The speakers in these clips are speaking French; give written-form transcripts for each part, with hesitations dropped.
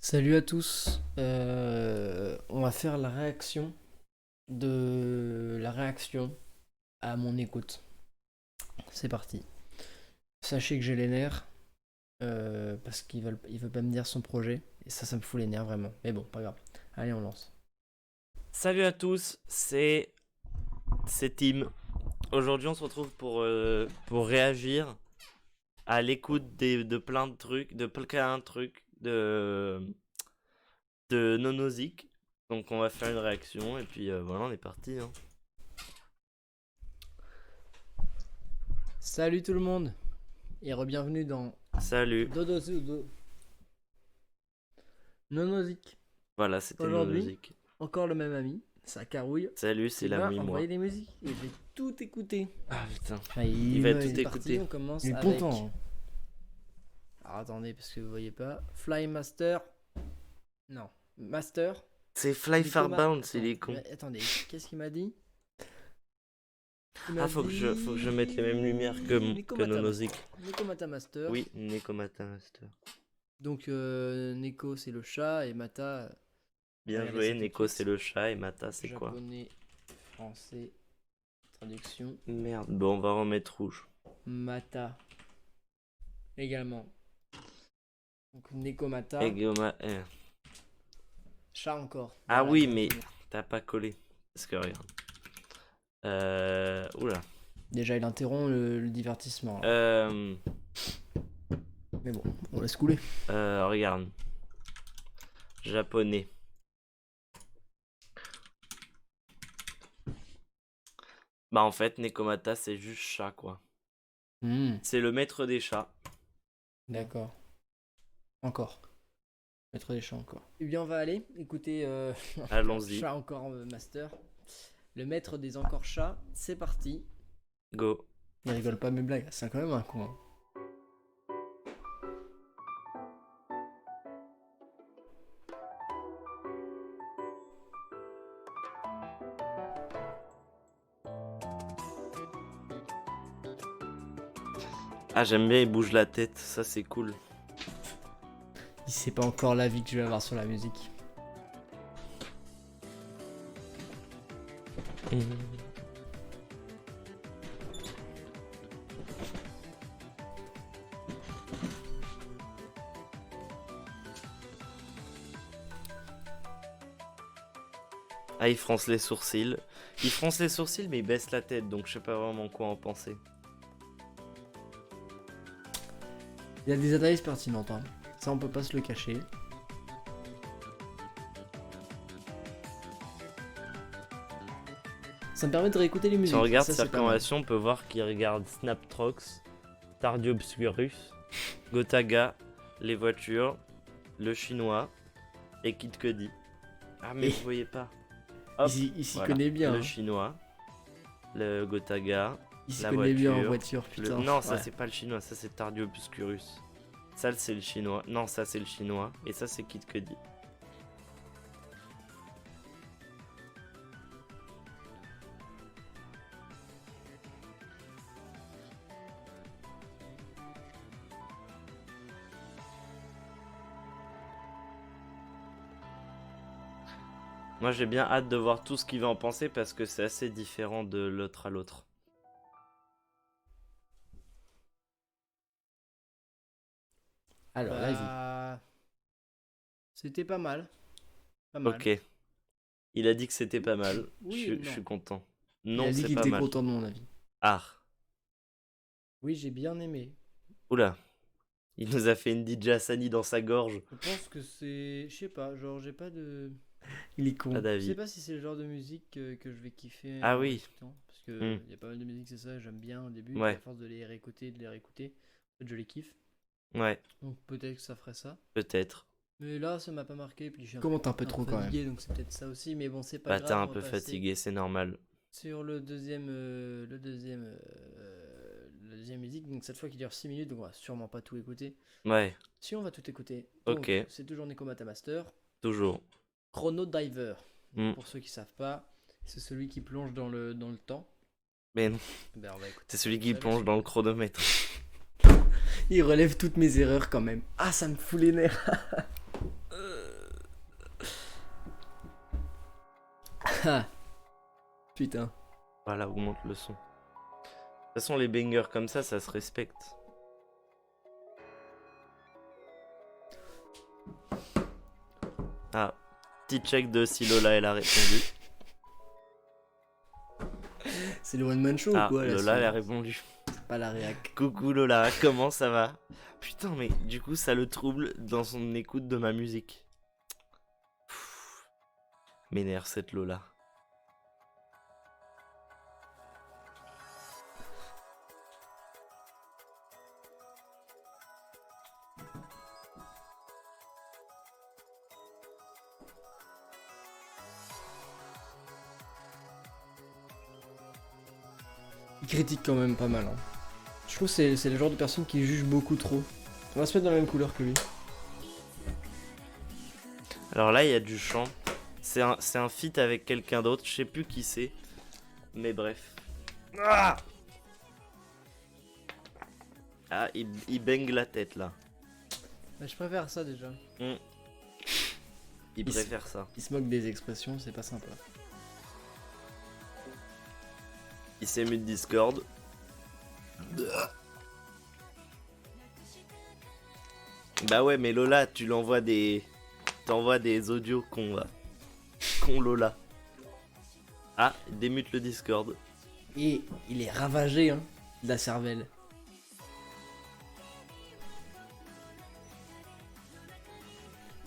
Salut à tous. On va faire la réaction à mon écoute. C'est parti. Sachez que j'ai les nerfs parce il veut pas me dire son projet et ça me fout les nerfs vraiment. Mais bon, pas grave. Allez, on lance. Salut à tous, c'est Tim. Aujourd'hui, on se retrouve pour réagir à l'écoute de plein de trucs, de Nonozik. Donc, on va faire une réaction et puis voilà, on est parti, hein. Salut tout le monde et re-bienvenue dans Salut. Dodo Zudo Nonozik. Voilà, c'était Aujourd'hui, Nonozik. encore le même ami, ça carouille. Salut, c'est Il m'a l'ami, moi. envoyé des musiques et j'ai tout écouté. Ah putain. Ah, Il va tout est écouter. parti, on commence Il est avec... content. Alors attendez, parce que vous voyez pas. Fly Master. Non. Master. C'est Fly Nico Farbound, Attends, c'est les cons. mais attendez, qu'est-ce qu'il m'a dit? Ah, faut que je mette les mêmes lumières que Nonozik. Nekomata Master. Oui, Nekomata Master. Donc Neko c'est le chat et Mata. Bien Regardez joué, ça tout de Neko suite. c'est le chat et Mata c'est quoi? Japonais, français, traduction. Merde, bon, on va remettre rouge. Mata. Également. Donc Nekomata. Chat encore. Ah Voilà, oui, ça va mais finir. t'as pas collé. Parce que regarde. Oula. Déjà il interrompt le divertissement. Là. Euh, Mais bon, on laisse couler. Regarde. Japonais. Bah en fait, Nekomata c'est juste chat quoi. C'est le maître des chats. D'accord. Encore. Maître des chats encore. Eh bien on va aller écouter Allons-y. chat encore master. Le maître des encore chats, c'est parti. Go. Il rigole pas mes blagues, c'est quand même un con. Hein. Ah j'aime bien, il bouge la tête, ça c'est cool. Il sait pas encore la vie que je vais avoir sur la musique. Ah, il fronce les sourcils. Il fronce les sourcils, mais il baisse la tête, donc je sais pas vraiment quoi en penser. Il y a des analyses pertinentes, hein. Ça on peut pas se le cacher. Ça me permet de réécouter les musiques. Si on regarde ça, sa c'est pas mal. recommandation, on peut voir qu'il regarde Snaptrox, Tardio Obscurus, Gotaga, les voitures, le chinois et Kid Cudi. Ah mais Et- vous voyez pas. Hop, Il s'y voilà. connaît bien. Le Hein. chinois, le Gotaga, Il s'y la connaît bien en voiture, voiture, putain. Non, ça Ouais. c'est pas le chinois, ça c'est Tardio Obscurus. Ça c'est le chinois. Non, ça c'est le chinois. Et ça c'est Kid Cudi. Moi j'ai bien hâte de voir tout ce qu'il va en penser parce que c'est assez différent de l'autre à l'autre. Alors, Vas-y. c'était pas mal. Pas mal. Ok. Il a dit que c'était pas mal. Oui, je non. suis content. Il Non, a dit c'est qu'il pas était mal. content de mon avis. Ah. Oui, j'ai bien aimé. Oula. Il nous a fait une DJ Hassani dans sa gorge. Je pense que c'est. Je sais pas, genre, j'ai pas de. Il est con. Pas Je d'avis. sais pas si c'est le genre de musique que je vais kiffer. Ah en oui. écoutant, parce que Hmm. il y a pas mal de musiques, c'est ça, j'aime bien au début. Ouais. Et à force de les réécouter, en fait, je les kiffe. Ouais, Donc peut-être que ça ferait ça. peut-être. Mais là, ça m'a pas marqué. Puis je suis Comment t'es un peu trop quand même. fatigué, donc c'est peut-être ça aussi. Mais bon, c'est pas Bah grave. t'es un on va peu passer fatigué, c'est normal. sur le deuxième la deuxième musique. Donc cette fois qui dure 6 minutes, donc on va sûrement pas tout écouter. Ouais, Si on va tout écouter. Donc, ok, c'est toujours Nekomata Master. toujours. Chrono Diver. Hmm. Pour ceux qui savent pas, c'est celui qui plonge dans le temps. Mais non, Ben, on va écouter. c'est celui qui Ça, plonge dans le chronomètre. Il relève toutes mes erreurs quand même. Ah, ça me fout les nerfs. Ah, putain. Voilà, augmente le son. De toute façon, les bangers comme ça se respecte. Ah, petit check de si Lola elle a répondu. C'est le one-man show Ah, ou quoi là Lola elle a répondu. Pas la réac. Coucou Lola, comment ça va? Putain, mais du coup, ça le trouble dans son écoute de ma musique. Pfff, m'énerve cette Lola. Il critique quand même pas mal. Hein. Je trouve que c'est le genre de personne qui juge beaucoup trop. On va se mettre dans la même couleur que lui. Alors là, il y a du chant. C'est un feat avec quelqu'un d'autre, je sais plus qui c'est. Mais bref. Ah, ah il bang la tête là. Bah, je préfère ça déjà. Il préfère ça. Il se moque des expressions, c'est pas sympa. Il s'est mis de Discord. Bah ouais, mais Lola, tu l'envoies des... T'envoies des audios con là. Con Lola. Ah, démute le Discord. Et il est ravagé, hein, de la cervelle.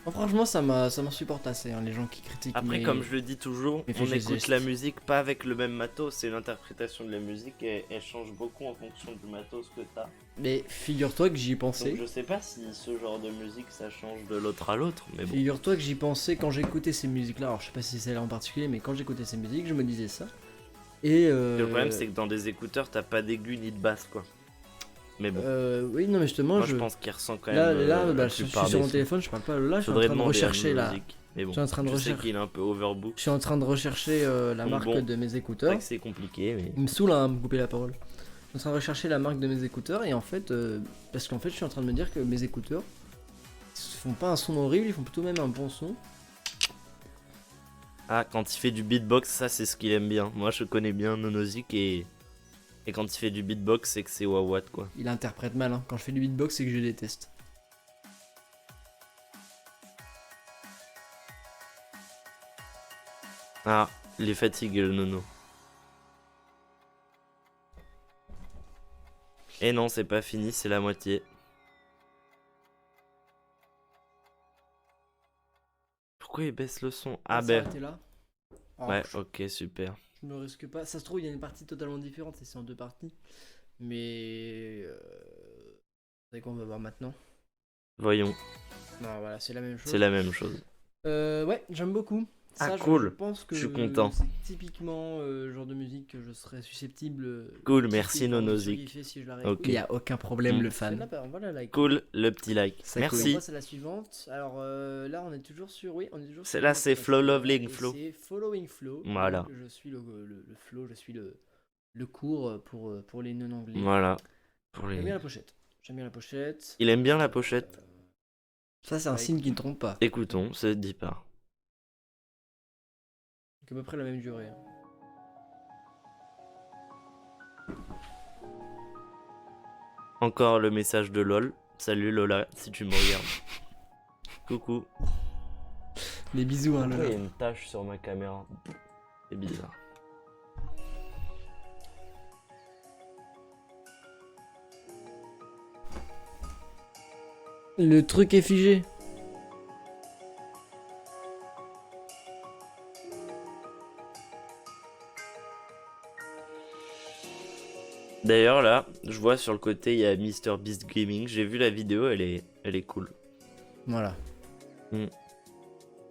Oh, franchement, ça m'insupporte assez, hein, les gens qui critiquent. Après, comme je le dis toujours, mais on fais écoute geste. la musique pas avec le même matos. C'est l'interprétation de la musique et elle change beaucoup en fonction du matos que t'as. Mais figure-toi que j'y pensais. Donc je sais pas si ce genre de musique ça change de l'autre à l'autre, mais bon. Figure-toi que j'y pensais quand j'écoutais ces musiques-là. Alors, je sais pas si c'est celle-là en particulier, mais quand j'écoutais ces musiques, je me disais ça. Et Le problème c'est que dans des écouteurs t'as pas d'aigu ni de basse quoi. Mais bon. Oui, non, mais justement, Moi je pense qu'il ressent quand même. Là, la bah, je suis plupart sur des mon sons. téléphone, je parle pas. Là, je suis en Faudrait train de demander à rechercher la là. musique. Mais bon, Je suis en train de je sais rechercher. qu'il est un peu overbook. Je suis en train de rechercher la Donc marque bon, de mes C'est écouteurs. vrai que c'est compliqué, mais. Il me saoule à me couper la parole. Je suis en train de rechercher la marque de mes écouteurs et en fait, parce qu'en fait, je suis en train de me dire que mes écouteurs, ils font pas un son horrible, ils font plutôt même un bon son. Ah, quand il fait du beatbox, ça c'est ce qu'il aime bien. Moi je connais bien Nonozik et quand il fait du beatbox, c'est que c'est wawat quoi. Il interprète mal. Hein. Quand je fais du beatbox, c'est que je déteste. Ah, il est fatigué le Nono. Et non, c'est pas fini, c'est la moitié. Pourquoi il baisse le son? Ah On va ben. s'arrêter là. Alors, Ouais, ok, super. je me risque pas. Ça se trouve, il y a une partie totalement différente et c'est en deux parties. Mais. C'est qu'on va voir maintenant. Voyons, Non, voilà, c'est la même chose. c'est la même chose. Ouais, j'aime beaucoup. Ah, Ça, cool. Je pense que Je suis content. c'est typiquement le genre de musique que je serais susceptible. Cool, kiffer, merci enfin, Nonozik. surkiffer si je la Ok. réécoute. Il y a aucun problème, Mm. le fan. Voilà, like. Cool, le petit like. Ça Merci. cool. On passe à la suivante. Alors là, on est toujours sur. Oui, on est toujours sur. Là, c'est Flow Loving Flow. C'est Following Flow. Voilà. Donc, je suis le flow, je suis le cours pour les non-anglais. Voilà. Pour J'aime les... bien la pochette. J'aime bien la pochette. Il aime bien la pochette. Ça, c'est un signe qui ne trompe pas. Écoutons, ça te dit pas. C'est à peu près la même durée. Hein. Encore le message de LOL. Salut Lola, si tu me regardes. Coucou. Les bisous, hein, Pourquoi il y là. a une tache sur ma caméra? C'est bizarre. Le truc est figé. D'ailleurs là, je vois sur le côté il y a MrBeast Gaming. J'ai vu la vidéo, elle est cool. Voilà. Mm.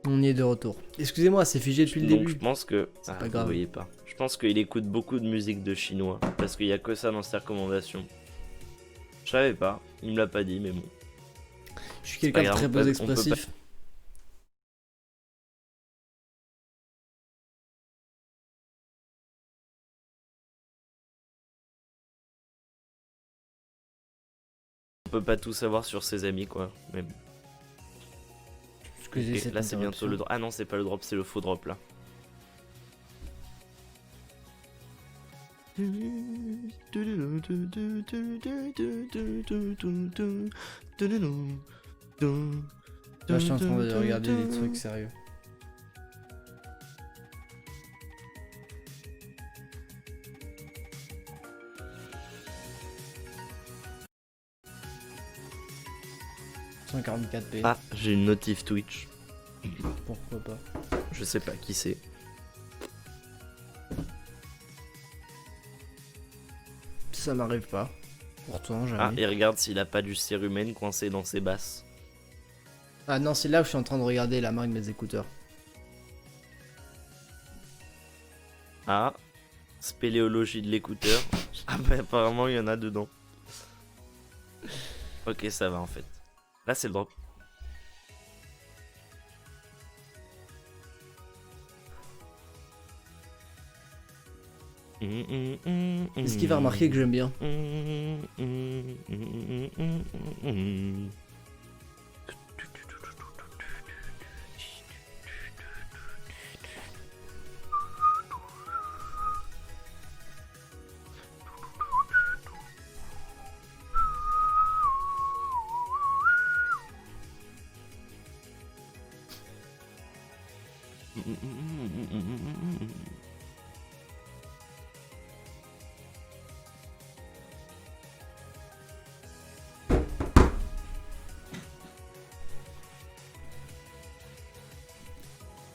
On y est de retour. Excusez-moi, c'est figé depuis le Donc début. je pense que... C'est Ah, pas vous grave. voyez pas. Je pense qu'il écoute beaucoup de musique de chinois. Parce qu'il y a que ça dans ses recommandations. Je savais pas, il me l'a pas dit mais bon. Je suis c'est pas quelqu'un de grave, très peu on peut expressif. On peut pas tout savoir sur ses amis quoi. Mais bon. Excusez Ok, cette là c'est bientôt interruption. le drop. Ah non c'est pas le drop, c'est le faux drop là. Là, je suis en train de regarder des trucs sérieux. « 144p. Ah, j'ai une notif Twitch. Pourquoi pas. Je sais pas qui c'est. Ça m'arrive pas. Pourtant, Ah, jamais. et regarde s'il a pas du cérumen coincé dans ses basses. Ah non, c'est là où je suis en train de regarder la marque de mes écouteurs. Ah, spéléologie de l'écouteur. Ah bah apparemment il y en a dedans. Ok, ça va en fait. Là c'est le drop. Est-ce qu'il va remarquer que j'aime bien?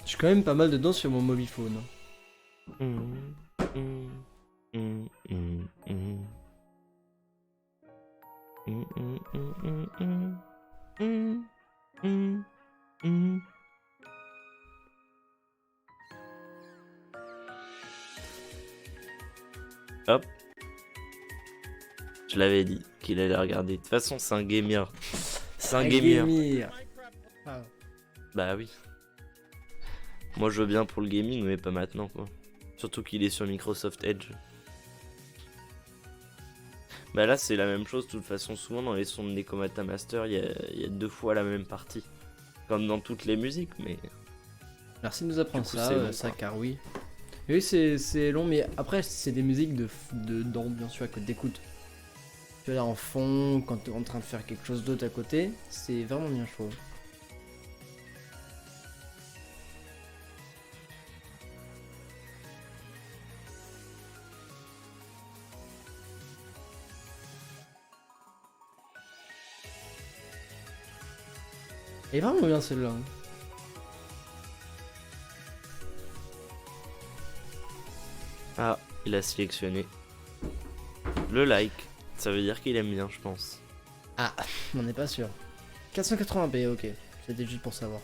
Je suis quand même pas mal dedans sur mon mobiphone. Hop. Je l'avais dit qu'il allait regarder. De toute façon, c'est un gamer. C'est un gamer. Ah. Bah oui. Moi, je veux bien pour le gaming, mais pas maintenant, quoi. Surtout qu'il est sur Microsoft Edge. Bah là, c'est la même chose. De toute façon, souvent dans les sons de Nekomata Master, il y a 2 fois la même partie. Comme dans toutes les musiques, mais... Merci de nous apprendre Du coup, ça, c'est long, ça quoi. car oui. Oui, c'est long, mais après, c'est des musiques d'ambiance, que d'écoute. Tu vois, là en fond, quand t'es en train de faire quelque chose d'autre à côté, c'est vraiment bien, je trouve. Elle est vraiment bien celle-là. Hein. Ah, il a sélectionné le like. Ça veut dire qu'il aime bien, je pense. Ah, on n'est pas sûr. 480p, ok. C'était juste pour savoir.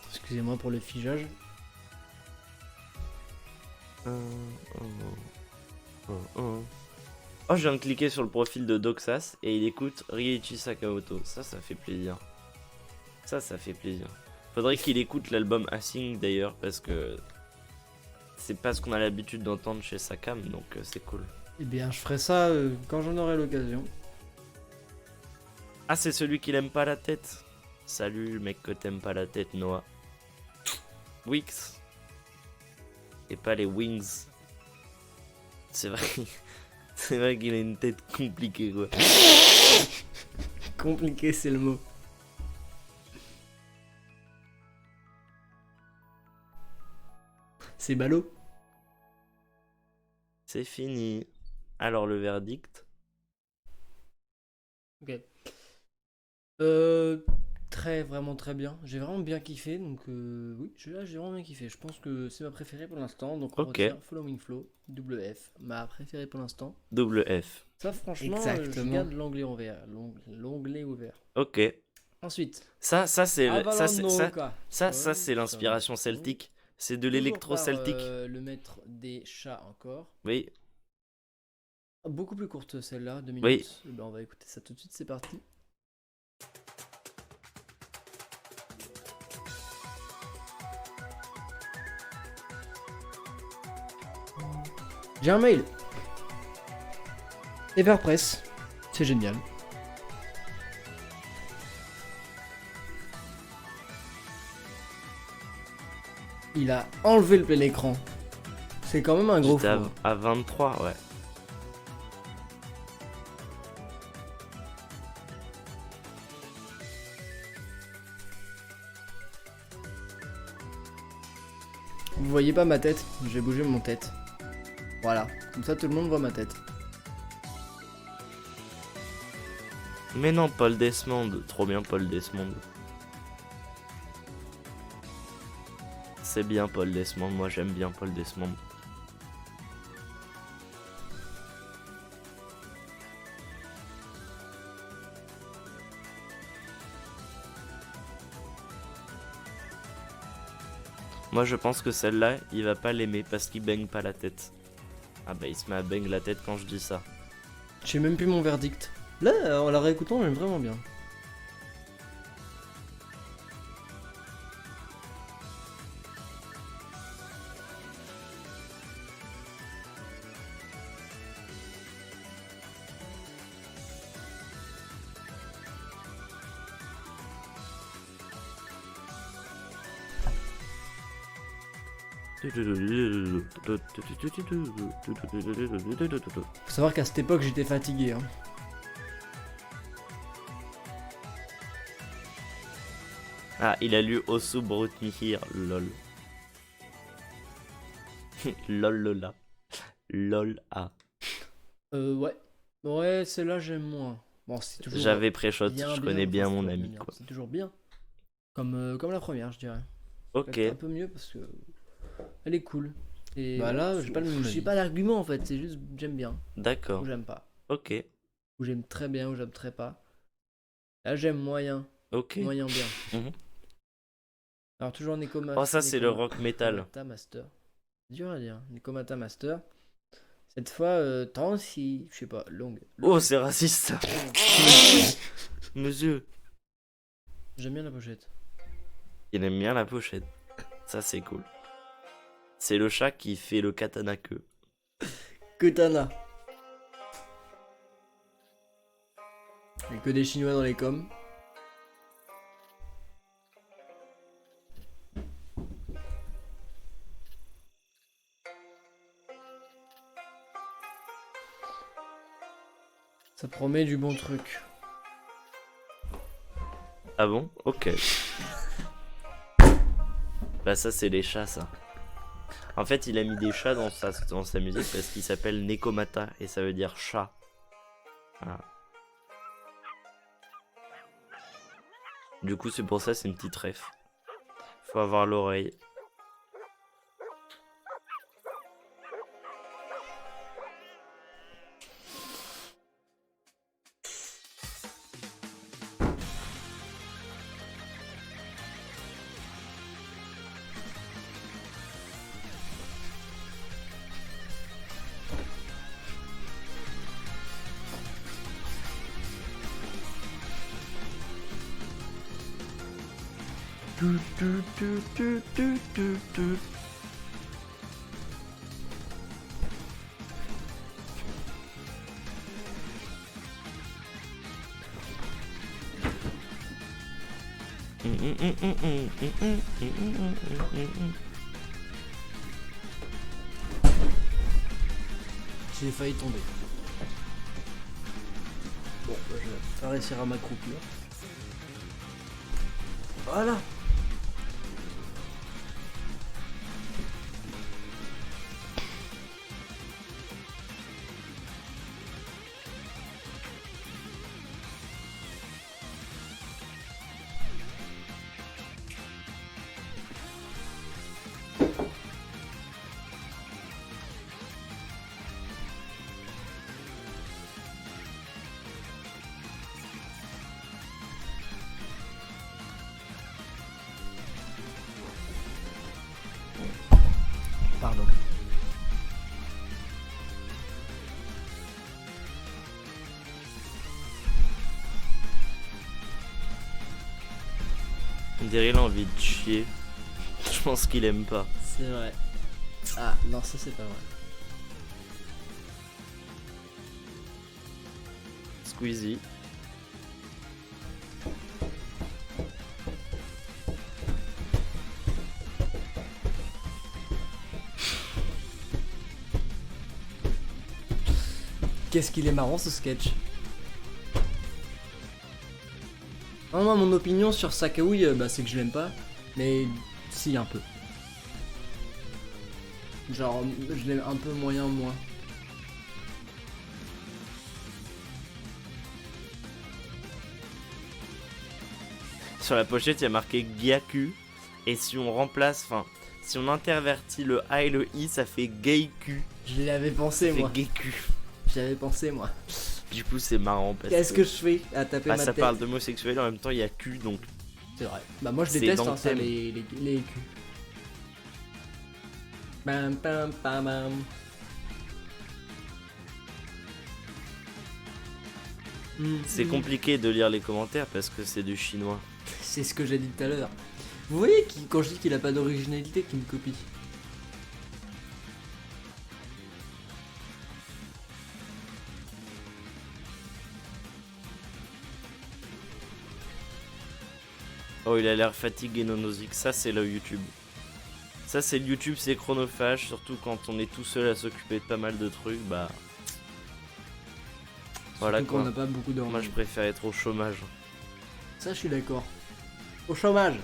Excusez-moi pour le figeage. Oh, je viens de cliquer sur le profil de Doxas et il écoute Riichi Sakamoto. Ça fait plaisir. Ça fait plaisir. Faudrait qu'il écoute l'album Asing d'ailleurs, parce que c'est pas ce qu'on a l'habitude d'entendre chez Sakam, donc c'est cool. Eh bien, je ferai ça quand j'en aurai l'occasion. Ah, c'est celui qui n'aime pas la tête. Salut, le mec que t'aimes pas la tête, Noah. Wix. Et pas les wings. C'est vrai. C'est vrai qu'il a une tête compliquée, quoi. Compliqué, c'est le mot. C'est ballot. C'est fini. Alors, le verdict. Ok. Vraiment très bien. J'ai vraiment bien kiffé. Donc, oui, j'ai vraiment bien kiffé. Je pense que c'est ma préférée pour l'instant. Donc, on Ok. retient Following Flow, WF, ma préférée pour l'instant. Double F. Ça, franchement, je Exactement. garde l'onglet ouvert. L'onglet ouvert. Ok. Ensuite, Ça c'est Avalandoka. ça c'est l'inspiration celtique. C'est de l'électro celtique. Le maître des chats encore. Oui. Beaucoup plus courte celle-là, 2 minutes. Oui. Ben, on va écouter ça tout de suite, c'est parti. J'ai un mail. Everpress. C'est génial. Il a enlevé le plein écran. C'est quand même un gros J'étais fou. à 23, ouais. Vous voyez pas ma tête? J'ai bougé mon tête. Voilà. Comme ça tout le monde voit ma tête. Mais non, Paul Desmond. Trop bien, Paul Desmond. C'est bien, Paul Desmond. Moi, j'aime bien Paul Desmond. Moi, je pense que celle-là, il va pas l'aimer parce qu'il baigne pas la tête. Ah bah, il se met à baigne la tête quand je dis ça. J'ai même plus mon verdict. Là, en la réécoutant, j'aime vraiment bien. Faut savoir qu'à cette époque, j'étais fatigué. Hein. Ah, il a lu Osu Brutnihir, lol. Lol lola. Lol a. Ouais. Ouais, celle-là, j'aime moins. Bon, c'est toujours. J'avais pré-shot, bien, je connais bien enfin, mon c'est ami, bien. quoi. C'est toujours bien. Comme la première, je dirais. Ok. Un peu mieux parce que. Elle est cool. Et bah voilà, là, j'ai pas d'argument en fait, c'est juste j'aime bien D'accord. ou j'aime pas. Ok. Ou j'aime très bien ou j'aime très pas. Là, j'aime moyen. Ok. Moyen bien. Mhm. Alors, toujours Nekomata. Oh, ça, c'est le rock metal. Nekomata Master. C'est dur à dire. Nekomata Master. Cette fois, si. Je sais pas, longue. Oh, c'est raciste ça. Monsieur. J'aime bien la pochette. Il aime bien la pochette. Ça, c'est cool. C'est le chat qui fait le katana queue. Katana. Il y a que des Chinois dans les coms. Ça promet du bon truc. Ah bon? Ok. Bah ça c'est les chats ça. En fait il a mis des chats dans sa musique parce qu'il s'appelle Nekomata et ça veut dire chat. Voilà. Du coup c'est pour ça c'est une petite ref. Faut avoir l'oreille. J'ai failli tomber. Bon, bah, je vais pas réussir à m'accroupir. Voilà. Pardon. On dirait il a envie de chier. Je pense qu'il aime pas. C'est vrai. Ah, non, ça c'est pas vrai. Squeezie. Qu'est-ce qu'il est marrant ce sketch. Non, moi, mon opinion sur Sakaoui, c'est que je l'aime pas. Mais si, un peu. Genre, je l'aime un peu moyen, moi. Sur la pochette, il y a marqué Gyaku. Et si on remplace, enfin, si on intervertit le A et le I, ça fait Geiku. Je l'avais pensé, Ça fait moi. Geiku. J'y avais pensé, moi. Du coup, c'est marrant parce Qu'est-ce que je fais à taper bah, ma ça tête? parle d'homosexuel, en même temps, il y a Q, donc C'est vrai. Bah, moi, je C'est déteste dans le ça, thème. les culs. Bam, bam, bam, bam. c'est compliqué de lire les commentaires parce que c'est du chinois. C'est ce que j'ai dit tout à l'heure. Vous voyez quand je dis qu'il a pas d'originalité, qu'il me copie. Oh, il a l'air fatigué, Nonozik. Ça, c'est le YouTube. Ça, c'est le YouTube, c'est chronophage. Surtout quand on est tout seul à s'occuper de pas mal de trucs, bah. Voilà Surtout qu'on quoi. n'a pas beaucoup d'envie. Moi, je préfère être au chômage. Ça, je suis d'accord. Au chômage.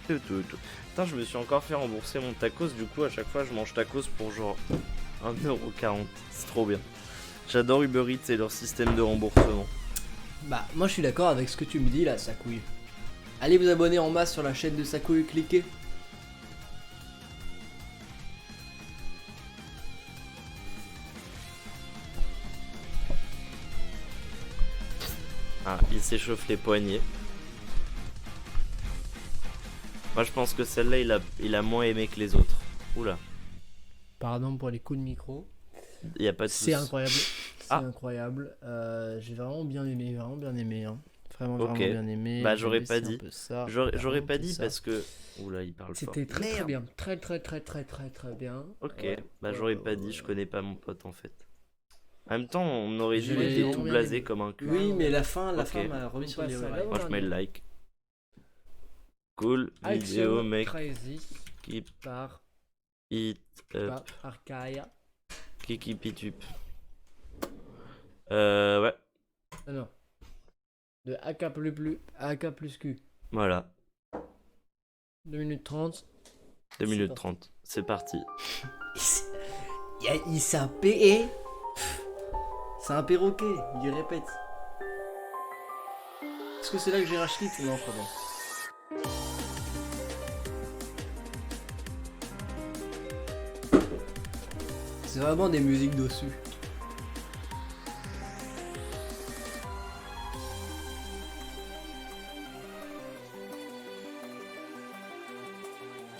Putain, je me suis encore fait rembourser mon tacos. Du coup, à chaque fois, je mange tacos pour genre 1,40€. C'est trop bien. J'adore Uber Eats et leur système de remboursement. Bah, moi, je suis d'accord avec ce que tu me dis là, Sakouille. Allez vous abonner en masse sur la chaîne de Sakouille, cliquez. Ah, il s'échauffe les poignets. Moi, je pense que celle-là, il a moins aimé que les autres. Oula, Pardon pour les coups de micro. il y a pas de C'est soucis. incroyable. C'est Ah. incroyable. J'ai vraiment bien aimé, hein. Vraiment, Ok. vraiment bien aimé. Bah, J'ai j'aurais baissé pas un dit. peu ça. J'aurais pas Remonté dit ça. parce que. Oula, il parle fort. C'était très Merde. bien. Très bien. Ok, Ouais. bah j'aurais pas dit, je connais pas mon pote en fait. En même temps, on aurait dû J'ai été vraiment tout bien blasé aimé. comme un cul. Oui, mais la fin Ok. m'a remis sur les Passe à rails. Moi, je mets le like. Cool, vidéo, Action mec. Crazy Keep par it up. Arkaya. Kiki pitup. Ouais, Non. De AK plus Q. voilà. 2 minutes 30. 2 minutes parti. 30. C'est parti. Il s'est un PE. C'est un perroquet, il répète. Est-ce que c'est là que j'ai racheté ou non, pardon. C'est vraiment des musiques dessus.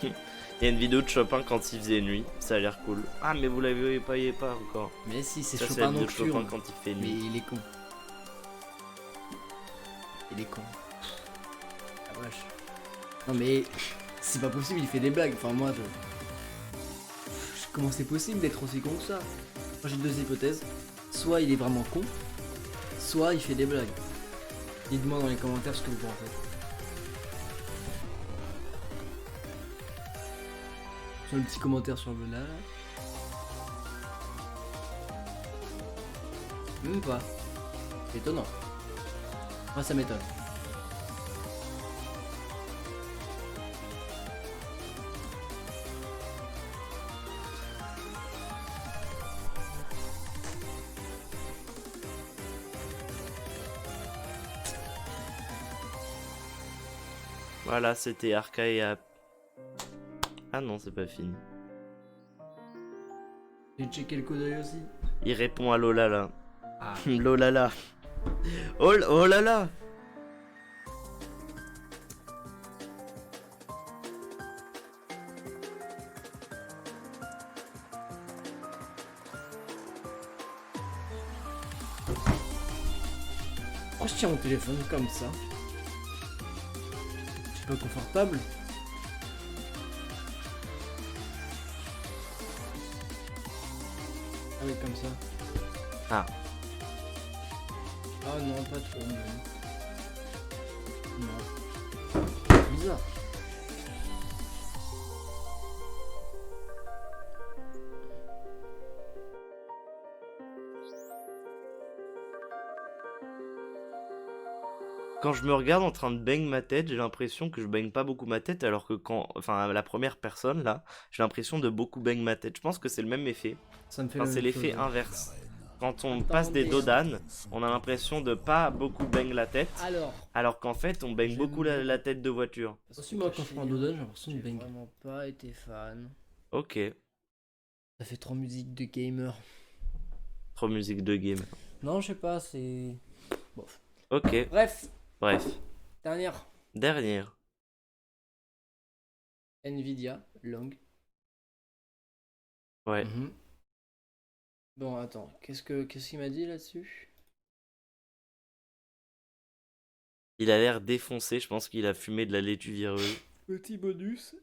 Il y a une vidéo de Chopin quand il faisait nuit. Ça a l'air cool. Ah, mais vous l'avez pas encore. Mais si, c'est Ça, c'est la Chopin vidéo de Chopin nocturne. quand il fait Mais nuit. il est con. Il est con. Ah vache. Non mais c'est pas possible, il fait des blagues. Enfin moi comment c'est possible d'être aussi con que ça? Moi j'ai deux hypothèses. Soit il est vraiment con, soit il fait des blagues. Dites-moi dans les commentaires ce que vous pensez. Sur le petit commentaire sur le là. Même pas. C'est étonnant. Moi ça m'étonne. Voilà, c'était Arca et Ap. Ah non, c'est pas fini. J'ai checké le coup d'œil aussi. Il répond à Lolala. Ah. Lolala. Oh là là. Oh, je tiens mon téléphone comme ça. C'est pas confortable. Oui, comme ça. Ah. Ah non, pas trop même. Non. Bizarre. Quand je me regarde en train de bang ma tête, j'ai l'impression que je baigne pas beaucoup ma tête, alors que quand, enfin, la première personne là, j'ai l'impression de beaucoup bang ma tête. Je pense que c'est le même effet. Ça me fait Enfin, la c'est même chose. l'effet inverse. Quand on passe des dodanes, on a l'impression de pas beaucoup bang la tête, alors qu'en fait, on baigne beaucoup la tête de voiture. Aussi, moi, quand je prends un dodan, j'ai l'impression de bang. J'ai vraiment pas été fan. Ok, Ça fait trop musique de gamer. trop musique de game. Non, je sais pas, c'est. Ok, Bref, bref. dernière. Dernière. Nvidia, long. Ouais. Bon, attends, qu'est-ce qu'il m'a dit là-dessus? Il a l'air défoncé, je pense qu'il a fumé de la laitue vireuse. Petit bonus.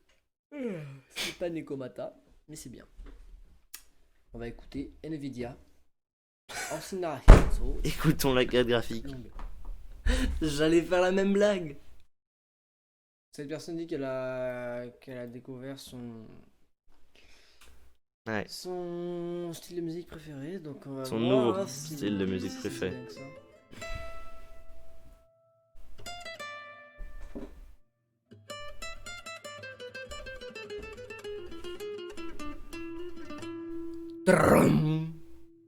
C'est pas Nekomata, mais c'est bien. On va écouter Nvidia. Écoutons la carte graphique. J'allais faire la même blague. Cette personne dit qu'elle a découvert son style de musique préféré, donc on va son voir nouveau style de musique préféré.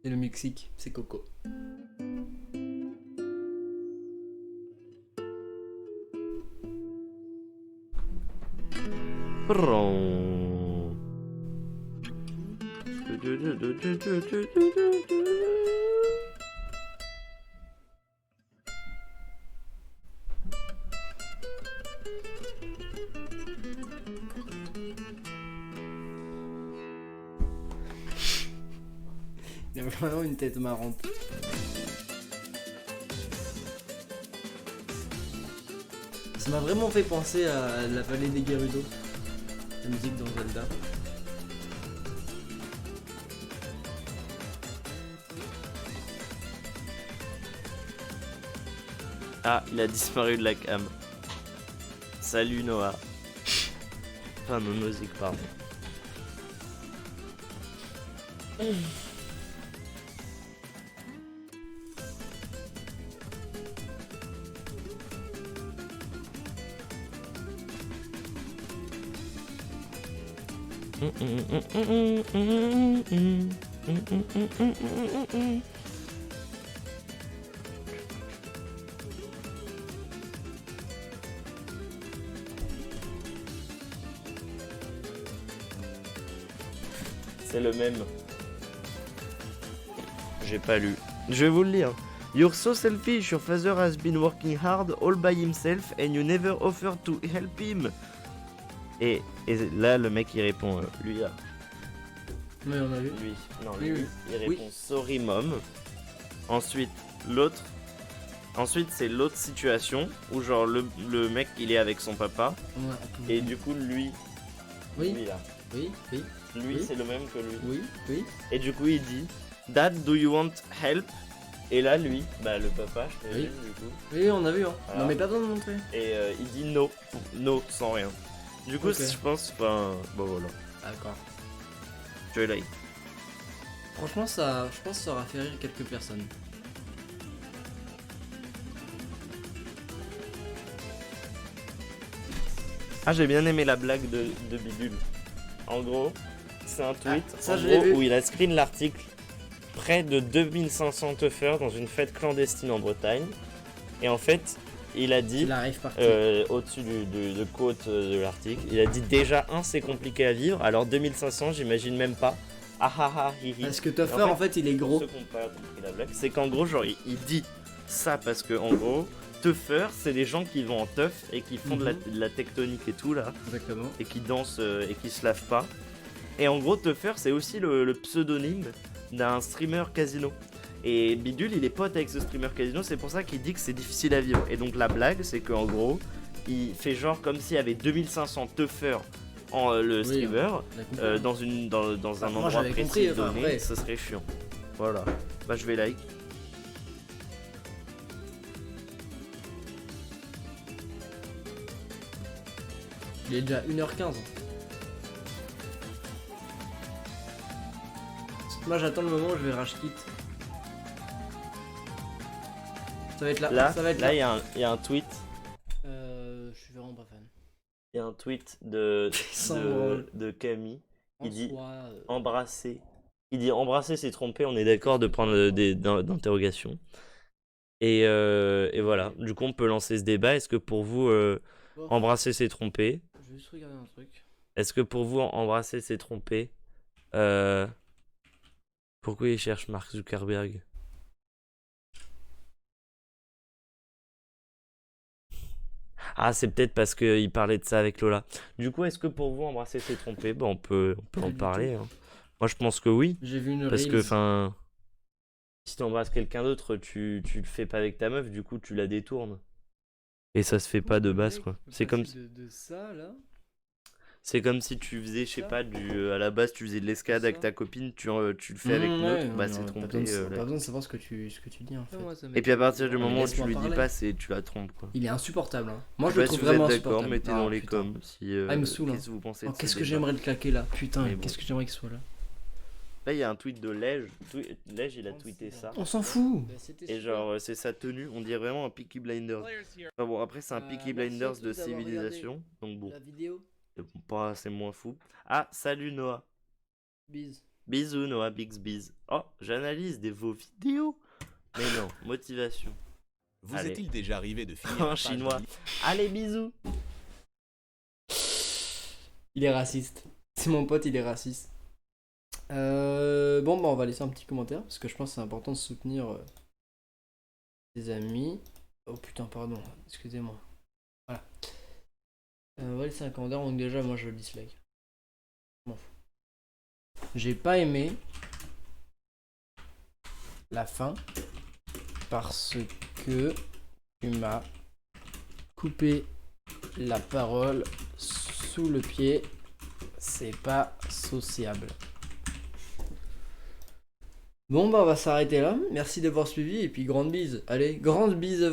C'est le Mexique, c'est Coco. Il a vraiment une tête marrante. Ça m'a vraiment fait penser à la vallée des Gerudo, la musique dans Zelda. Ah, il a disparu de la cam. Salut Noah. Enfin, non, musique, pardon. C'est le même. J'ai pas lu. Je vais vous le lire. You're so selfish, your father has been working hard all by himself and you never offered to help him. Et là, le mec il répond, lui là. Oui, on a vu. Lui, non, Oui, lui, oui. il répond sorry mom. Ensuite, l'autre. Ensuite, c'est l'autre situation où genre le mec il est avec son papa. Ouais, Et du coup, lui. Oui. Lui là. Oui, oui, Lui, Oui. c'est le même que lui. oui, oui. Et du coup, il dit Dad, do you want help? Et là, lui, bah le papa, je Oui. présume, du coup. Oui, on a vu, hein. Voilà. Non, mais pas besoin de montrer. Et il dit no. No, sans rien. Du coup, Ok. je pense, enfin, bon voilà. D'accord. Je like. Franchement, ça, je pense que ça aura fait rire quelques personnes. Ah, j'ai bien aimé la blague de Bidule. En gros, c'est un tweet ça, en je l'ai gros, vu. où il a screen l'article. Près de 2500 teufeurs dans une fête clandestine en Bretagne. Et en fait, il a dit, Il arrive parti. au-dessus de quote de l'article, il a dit déjà, c'est compliqué à vivre, alors 2500, j'imagine même pas. Ah ah ah, hi hi. Parce que Toffer, en fait, il est Pour gros. ceux qui n'ont pas compris la blague, c'est qu'en gros, genre, il dit ça parce que, en gros, teufeurs, c'est des gens qui vont en teuf et qui font de la tectonique et tout là, Exactement. et qui dansent et qui se lavent pas. Et en gros, teuffer, c'est aussi le pseudonyme d'un streamer casino. Et Bidule, il est pote avec ce streamer casino, c'est pour ça qu'il dit que c'est difficile à vivre. Et donc la blague, c'est qu'en gros, il fait genre comme s'il y avait 2500 teufeurs en le streamer, on a compris. dans un Moi, endroit j'avais précis compris, enfin, donné, après. ce serait chiant. Voilà. Bah je vais like. Il est déjà 1h15. Moi j'attends le moment où je vais rage quit. Ça va être là. Là, ça va être là, là. il y a un tweet. Je suis vraiment pas fan. Il y a un tweet de, Sans branle. de Camille. En Il dit soi, embrasser. Il dit embrasser, c'est tromper. On est d'accord de prendre des d'interrogations. Et voilà. Du coup, on peut lancer ce débat. Est-ce que pour vous, bof. embrasser, c'est tromper? Je vais juste regarder un truc. Est-ce que pour vous, embrasser, c'est tromper? Euh, Pourquoi il cherche Mark Zuckerberg? Ah, c'est peut-être parce qu'il parlait de ça avec Lola. Du coup, est-ce que pour vous, embrasser, c'est tromper? Bah, on peut Pas en du parler. Hein. Moi, je pense que oui. J'ai vu une Parce que, Reels. enfin, si tu embrasses quelqu'un d'autre, tu le fais pas avec ta meuf, du coup, tu la détournes. Et ça se fait pas de base, quoi. C'est comme, de ça là. c'est comme si tu faisais, je sais Ça. pas, à la base, tu faisais de l'escalade avec Ça. ta copine, tu le fais avec une autre, bah, c'est Pas tromper. besoin, là. pas besoin de savoir ce que tu dis en fait. Et puis à partir du Mais moment où tu laisse-moi lui dis parler. pas, tu la trompes, quoi. Il est insupportable. Hein. Moi Je je sais le pas si trouve vous êtes vraiment d'accord, insupportable. mettez Ah, dans les putain. coms si Ah, il me saoule, qu'est-ce que vous pensez Oh, de ce qu'est-ce que débat. j'aimerais le claquer là. Putain, Mais bon. qu'est-ce que j'aimerais qu'il soit là. Là, il y a un tweet de Lège. Lège, il a tweeté ça. On s'en fout. Et genre, c'est sa tenue. On dirait vraiment un Peaky Blinders. Enfin bon, après, c'est un Peaky Blinders de civilisation. Donc bon, vidéo. c'est moins fou. Ah, salut Noah. Bise. Bisous Noah, Bix Biz. Oh, j'analyse vos vidéos. Mais non, motivation. Vous Allez. est-il déjà arrivé de finir Un une page chinois. de- Allez, bisous. Il est raciste. C'est mon pote, il est raciste. Bon, bah on va laisser un petit commentaire parce que je pense que c'est important de soutenir ses amis. Oh putain, pardon, excusez-moi. Voilà. On va laisser un commentaire, donc déjà, moi je le dislike. Je m'en fous. J'ai pas aimé la fin parce que tu m'as coupé la parole sous le pied. C'est pas sociable. Bon bah on va s'arrêter là. Merci d'avoir suivi et puis grande bise. Allez, grande bise.